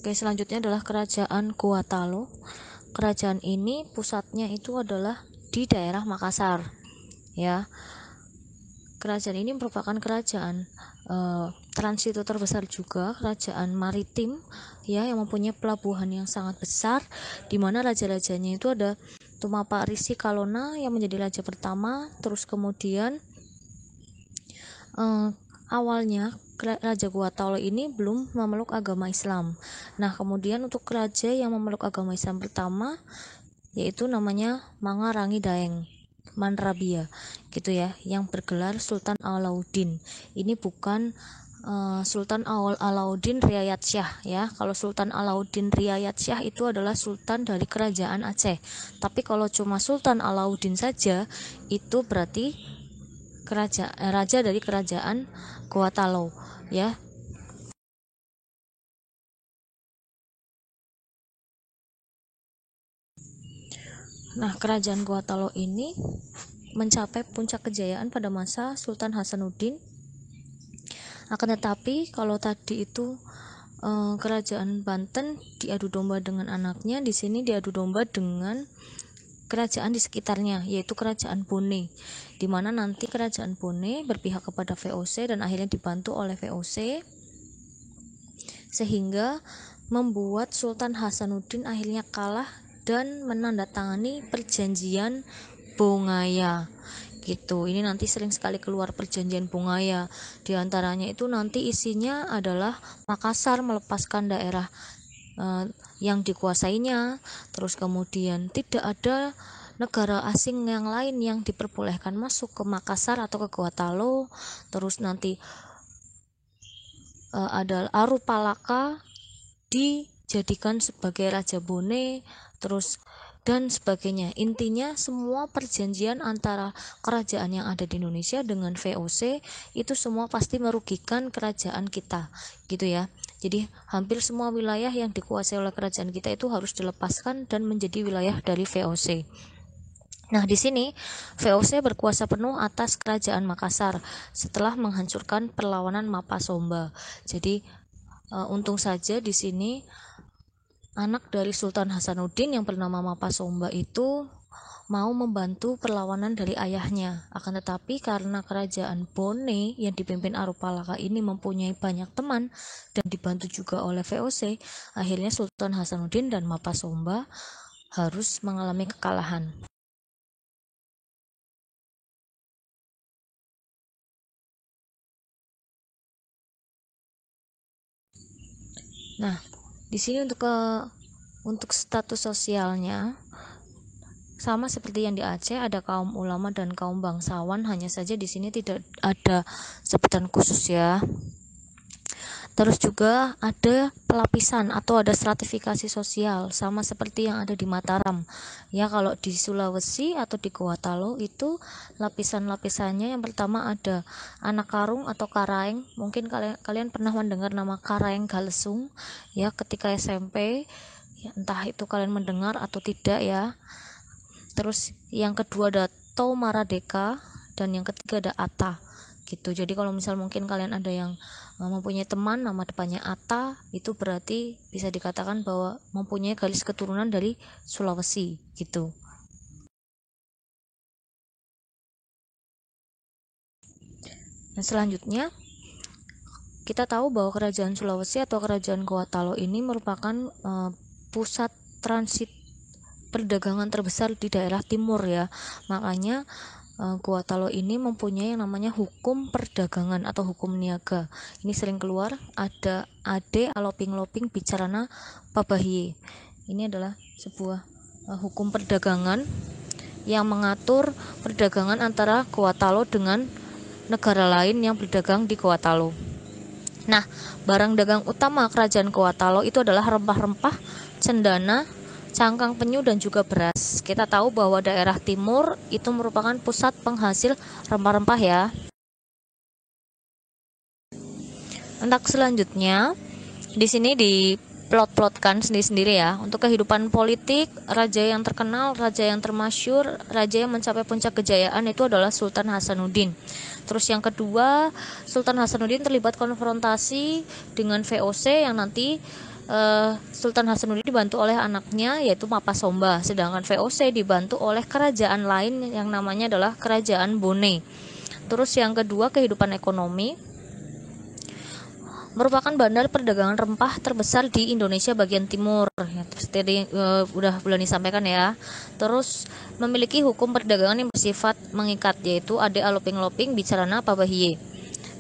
Oke, selanjutnya adalah Kerajaan Gorontalo. Kerajaan ini pusatnya itu adalah di daerah Makassar, ya. Kerajaan ini merupakan kerajaan transito terbesar juga, kerajaan maritim, ya, yang mempunyai pelabuhan yang sangat besar, di mana raja-rajanya itu ada Tumapa Risi Kalona yang menjadi raja pertama. Terus kemudian awalnya Raja Gorontalo ini belum memeluk agama Islam. Nah, kemudian untuk raja yang memeluk agama Islam pertama yaitu namanya Mangarangi Daeng Manrabia, gitu ya, yang bergelar Sultan Alauddin. Ini bukan Sultan Alauddin Riayat Syah, ya. Kalau Sultan Alauddin Riayat Syah itu adalah sultan dari kerajaan Aceh. Tapi kalau cuma Sultan Alauddin saja itu berarti raja dari kerajaan Gorontalo, ya. Nah, kerajaan Gorontalo ini mencapai puncak kejayaan pada masa Sultan Hasanuddin. Akan tetapi kalau tadi itu kerajaan Banten diadu domba dengan anaknya, di sini diadu domba dengan kerajaan di sekitarnya, yaitu kerajaan Bone, di mana nanti kerajaan Bone berpihak kepada VOC dan akhirnya dibantu oleh VOC, sehingga membuat Sultan Hasanuddin akhirnya kalah dan menandatangani perjanjian Bongaya, gitu. Ini nanti sering sekali keluar perjanjian Bongaya. Di antaranya itu nanti isinya adalah Makassar melepaskan daerah yang dikuasainya, terus kemudian tidak ada negara asing yang lain yang diperbolehkan masuk ke Makassar atau ke Gorontalo. Terus nanti ada Arupalaka dijadikan sebagai Raja Bone, terus dan sebagainya. Intinya semua perjanjian antara kerajaan yang ada di Indonesia dengan VOC itu semua pasti merugikan kerajaan kita, gitu ya. Jadi hampir semua wilayah yang dikuasai oleh kerajaan kita itu harus dilepaskan dan menjadi wilayah dari VOC. Nah, di sini VOC berkuasa penuh atas kerajaan Makassar setelah menghancurkan perlawanan Mapasomba. Jadi untung saja di sini anak dari Sultan Hasanuddin yang bernama Mapasomba itu mau membantu perlawanan dari ayahnya. Akan tetapi karena kerajaan Bone yang dipimpin Arupalaka ini mempunyai banyak teman dan dibantu juga oleh VOC, akhirnya Sultan Hasanuddin dan Mapasomba harus mengalami kekalahan. Nah, di sini untuk status sosialnya sama seperti yang di Aceh, ada kaum ulama dan kaum bangsawan, hanya saja di sini tidak ada sebutan khusus, ya. Terus juga ada pelapisan atau ada stratifikasi sosial sama seperti yang ada di Mataram. Ya, kalau di Sulawesi atau di Gorontalo itu lapisan-lapisannya yang pertama ada anak karung atau karaeng. Mungkin kalian pernah mendengar nama karaeng galesung, ya, ketika SMP. Ya, entah itu kalian mendengar atau tidak, ya. Terus yang kedua ada Tau Maradeka dan yang ketiga ada Ata, gitu. Jadi kalau misal mungkin kalian ada yang mempunyai teman nama depannya Ata, itu berarti bisa dikatakan bahwa mempunyai garis keturunan dari Sulawesi, gitu. Nah, selanjutnya kita tahu bahwa kerajaan Sulawesi atau kerajaan Gorontalo ini merupakan pusat transit perdagangan terbesar di daerah timur, ya. Makanya Gorontalo ini mempunyai yang namanya hukum perdagangan atau hukum niaga. Ini sering keluar, ada Ade Aloping-Loping Bicarana Pabahiye. Ini adalah sebuah hukum perdagangan yang mengatur perdagangan antara Gorontalo dengan negara lain yang berdagang di Gorontalo. Nah, barang dagang utama kerajaan Gorontalo itu adalah rempah-rempah, cendana, cangkang penyu dan juga beras. Kita tahu bahwa daerah timur itu merupakan pusat penghasil rempah-rempah, ya. Untuk selanjutnya di sini diplot-plotkan sendiri-sendiri, ya. Untuk kehidupan politik, raja yang terkenal, raja yang termasyur, raja yang mencapai puncak kejayaan itu adalah Sultan Hasanuddin. Terus yang kedua, Sultan Hasanuddin terlibat konfrontasi dengan VOC yang nanti Sultan Hasanuddin dibantu oleh anaknya yaitu Mapasomba, sedangkan VOC dibantu oleh kerajaan lain yang namanya adalah Kerajaan Bone. Terus yang kedua, kehidupan ekonomi, merupakan bandar perdagangan rempah terbesar di Indonesia bagian timur ya, seperti udah bulan disampaikan ya. Terus memiliki hukum perdagangan yang bersifat mengikat, yaitu Ade Aloping Loping Bicarana Pabahiye.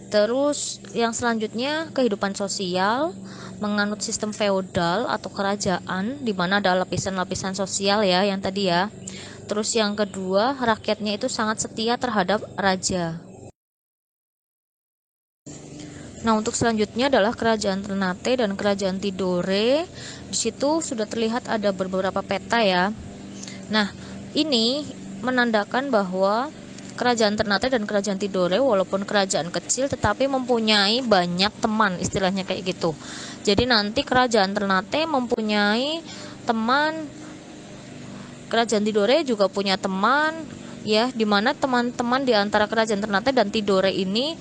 Terus yang selanjutnya, kehidupan sosial, menganut sistem feodal atau kerajaan di mana ada lapisan-lapisan sosial ya yang tadi ya. Terus yang kedua, rakyatnya itu sangat setia terhadap raja. Nah, untuk selanjutnya adalah Kerajaan Ternate dan Kerajaan Tidore. Di situ sudah terlihat ada beberapa peta ya. Nah, ini menandakan bahwa Kerajaan Ternate dan Kerajaan Tidore walaupun kerajaan kecil tetapi mempunyai banyak teman, istilahnya kayak gitu. Jadi nanti Kerajaan Ternate mempunyai teman, Kerajaan Tidore juga punya teman ya, dimana teman-teman di antara Kerajaan Ternate dan Tidore ini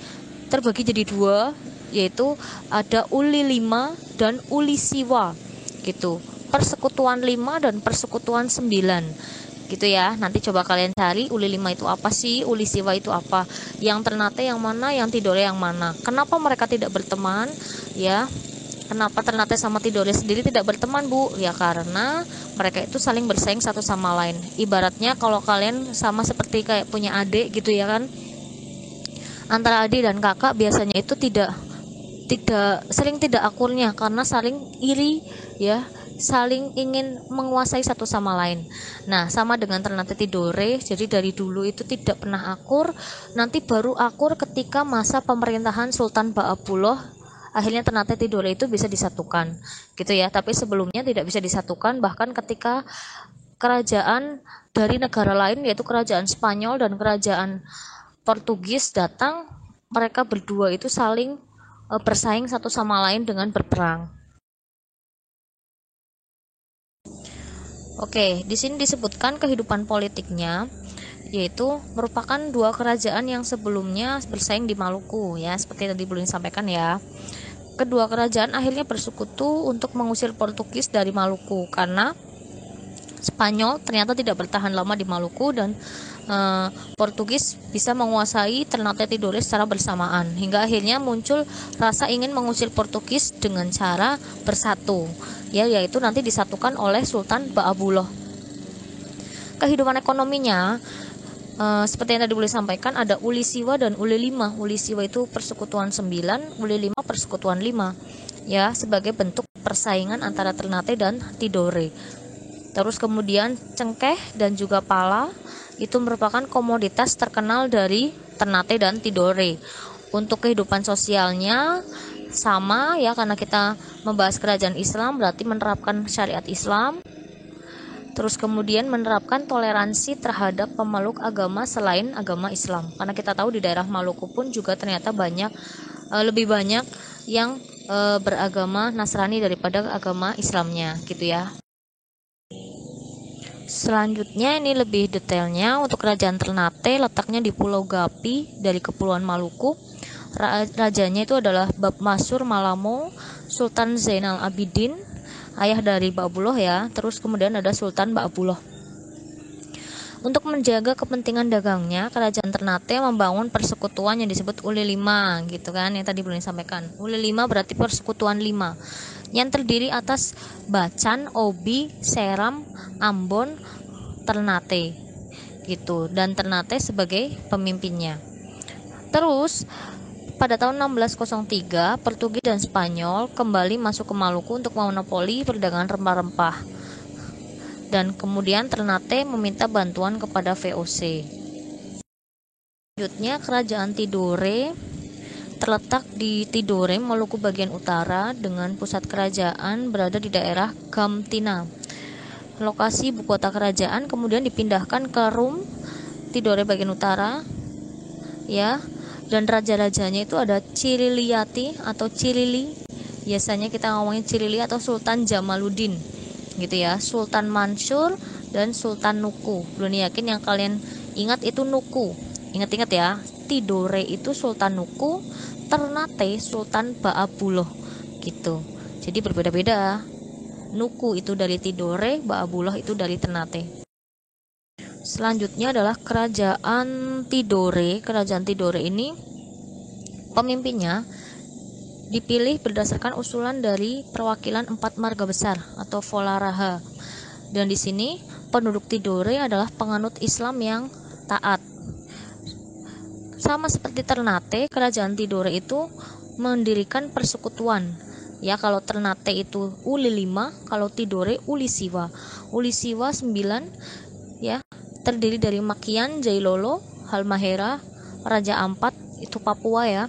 terbagi jadi dua, yaitu ada Uli 5 dan Uli Siwa gitu. Persekutuan 5 dan Persekutuan 9 gitu ya. Nanti coba kalian cari Uli 5 itu apa sih, Uli Siwa itu apa, yang Ternate yang mana, yang Tidore yang mana. Kenapa mereka tidak berteman ya? Kenapa Ternate sama Tidore sendiri tidak berteman, Bu? Ya karena mereka itu saling bersaing satu sama lain. Ibaratnya kalau kalian sama seperti kayak punya adik gitu ya kan. Antara adik dan kakak biasanya itu tidak sering tidak akurnya karena saling iri ya, saling ingin menguasai satu sama lain. Nah, sama dengan Ternate Tidore, jadi dari dulu itu tidak pernah akur, nanti baru akur ketika masa pemerintahan Sultan Ba'abullah. Akhirnya Ternate Tidore itu bisa disatukan gitu ya, tapi sebelumnya tidak bisa disatukan, bahkan ketika kerajaan dari negara lain yaitu kerajaan Spanyol dan kerajaan Portugis datang, mereka berdua itu saling bersaing satu sama lain dengan berperang. Oke, di sini disebutkan kehidupan politiknya, yaitu merupakan dua kerajaan yang sebelumnya bersaing di Maluku ya, seperti tadi belum disampaikan ya. Kedua kerajaan akhirnya bersekutu untuk mengusir Portugis dari Maluku karena Spanyol ternyata tidak bertahan lama di Maluku dan Portugis bisa menguasai Ternate Tidore secara bersamaan, hingga akhirnya muncul rasa ingin mengusir Portugis dengan cara bersatu ya, yaitu nanti disatukan oleh Sultan Ba'abullah. Kehidupan ekonominya seperti yang tadi boleh sampaikan, ada Uli Siwa dan Uli 5. Uli Siwa itu persekutuan 9, Uli 5 persekutuan 5 ya, sebagai bentuk persaingan antara Ternate dan Tidore. Terus kemudian cengkeh dan juga pala itu merupakan komoditas terkenal dari Ternate dan Tidore. Untuk kehidupan sosialnya sama ya, karena kita membahas kerajaan Islam berarti menerapkan syariat Islam. Terus kemudian menerapkan toleransi terhadap pemeluk agama selain agama Islam. Karena kita tahu di daerah Maluku pun juga ternyata lebih banyak yang beragama Nasrani daripada agama Islamnya gitu ya. Selanjutnya ini lebih detailnya, untuk kerajaan Ternate letaknya di Pulau Gapi dari Kepulauan Maluku. Rajanya itu adalah Bab Masur Malamo Sultan Zainal Abidin, ayah dari Ba'abullah ya. Terus kemudian ada Sultan Ba'abullah. Untuk menjaga kepentingan dagangnya, kerajaan Ternate membangun persekutuan yang disebut Uli 5 gitu kan, yang tadi belum disampaikan. Uli 5 berarti persekutuan 5 yang terdiri atas Bacan, Obi, Seram, Ambon, Ternate gitu, dan Ternate sebagai pemimpinnya. Terus pada tahun 1603 Portugis dan Spanyol kembali masuk ke Maluku untuk memonopoli perdagangan rempah-rempah, dan kemudian Ternate meminta bantuan kepada VOC. Selanjutnya kerajaan Tidore terletak di Tidore, Maluku bagian utara, dengan pusat kerajaan berada di daerah Gamtina. Lokasi ibu kota kerajaan kemudian dipindahkan ke Rum, Tidore bagian utara ya, dan raja-rajanya itu ada Ciriliyati atau Cirili. Biasanya kita ngomongin Cirili atau Sultan Jamaluddin gitu ya, Sultan Mansur dan Sultan Nuku. Belum yakin yang kalian ingat itu Nuku. Ingat-ingat ya, Tidore itu Sultan Nuku, Ternate Sultan Ba'abullah gitu. Jadi berbeda-beda. Nuku itu dari Tidore, Ba'abullah itu dari Ternate. Selanjutnya adalah kerajaan Tidore. Kerajaan Tidore ini pemimpinnya dipilih berdasarkan usulan dari perwakilan 4 marga besar atau Volaraha. Dan di sini penduduk Tidore adalah penganut Islam yang taat. Sama seperti Ternate, kerajaan Tidore itu mendirikan persekutuan. Ya, kalau Ternate itu Uli 5, kalau Tidore Uli Siwa. Uli Siwa 9 ya, terdiri dari Makian, Jailolo, Halmahera, Raja Ampat itu Papua ya,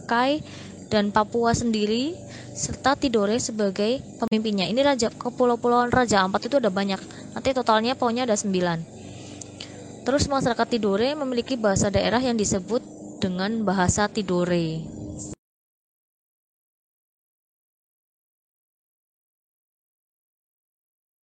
Kai dan Papua sendiri, serta Tidore sebagai pemimpinnya. Ini raja kepulauan Raja Ampat itu ada banyak. Nanti totalnya pokoknya ada 9. Terus masyarakat Tidore memiliki bahasa daerah yang disebut dengan bahasa Tidore.